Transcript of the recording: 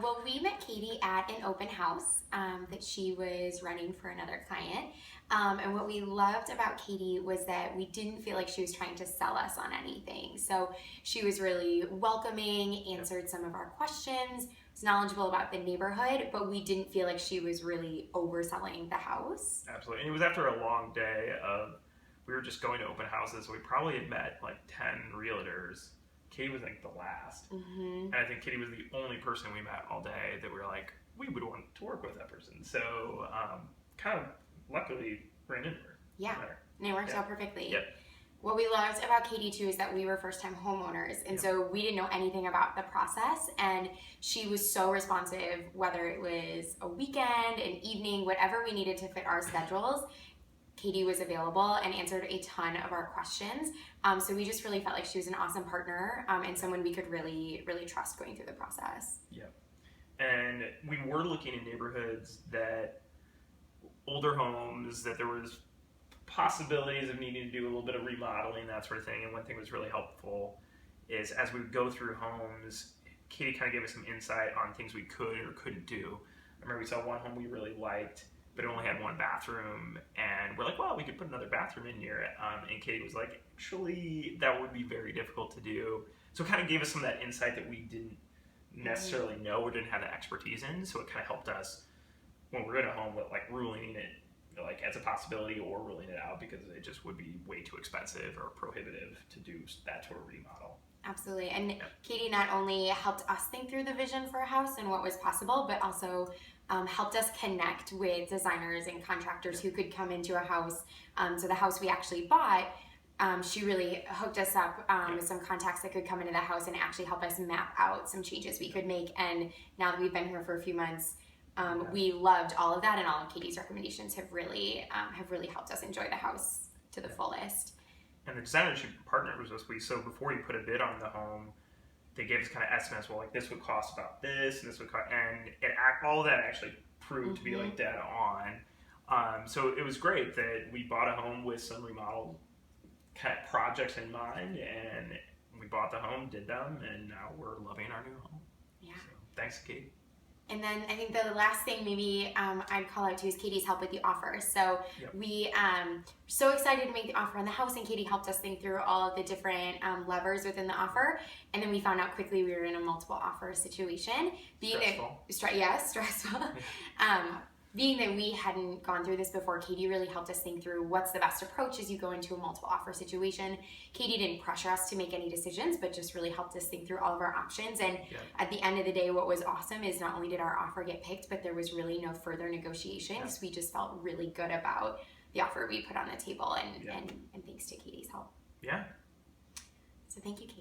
Well, we met Katie at an open house that she was running for another client. And what we loved about Katie was that we didn't feel like she was trying to sell us on anything. So she was really welcoming, answered some of our questions, was knowledgeable about the neighborhood, but we didn't feel like she was really overselling the house. Absolutely. And it was after a long day of, we were just going to open houses. So we probably had met like 10 realtors. Katie was like the last. And I think Katie was the only person we met all day that we were like, we would want to work with that person. So kind of luckily ran into her. Yeah, and it worked out perfectly. Yep. What we loved about Katie too is that we were first-time homeowners, and so we didn't know anything about the process, and she was so responsive, whether it was a weekend, an evening, whatever we needed to fit our schedules. Katie was available and answered a ton of our questions. So we just really felt like she was an awesome partner and someone we could really, really trust going through the process. Yeah. And we were looking in neighborhoods that older homes, that there was possibilities of needing to do a little bit of remodeling, that sort of thing. And one thing that was really helpful is as we would go through homes, Katie kind of gave us some insight on things we could or couldn't do. I remember we saw one home we really liked, but it only had one bathroom, and we're like, well, we could put another bathroom in here. And Katie was like, actually, that would be very difficult to do. So it kind of gave us some of that insight that we didn't necessarily know or didn't have the expertise in. So it kind of helped us when we're in a home with like ruling it like as a possibility or ruling it out, because it just would be way too expensive or prohibitive to do that to a remodel. Absolutely. And Katie not only helped us think through the vision for a house and what was possible, but also helped us connect with designers and contractors who could come into a house. So the house we actually bought, she really hooked us up with some contacts that could come into the house and actually help us map out some changes we could make. And now that we've been here for a few months, we loved all of that, and all of Katie's recommendations have really helped us enjoy the house to the fullest. And the designer she partnered with us, so before you put a bid on the home, they gave us kind of estimates. Well, like this would cost about this, and this would cost, and all of that actually proved to be like dead on. So it was great that we bought a home with some remodel kind of projects in mind, and we bought the home, did them, and now we're loving our new home. Yeah. So, thanks, Kate. And then I think the last thing maybe I'd call out to is Katie's help with the offer. So we were so excited to make the offer on the house, and Katie helped us think through all of the different levers within the offer. And then we found out quickly we were in a multiple offer situation. Stressful. Being that we hadn't gone through this before, Katie really helped us think through what's the best approach as you go into a multiple offer situation. Katie didn't pressure us to make any decisions, but just really helped us think through all of our options. And at the end of the day, what was awesome is not only did our offer get picked, but there was really no further negotiations. We just felt really good about the offer we put on the table, and thanks to Katie's help. Yeah. So thank you, Katie.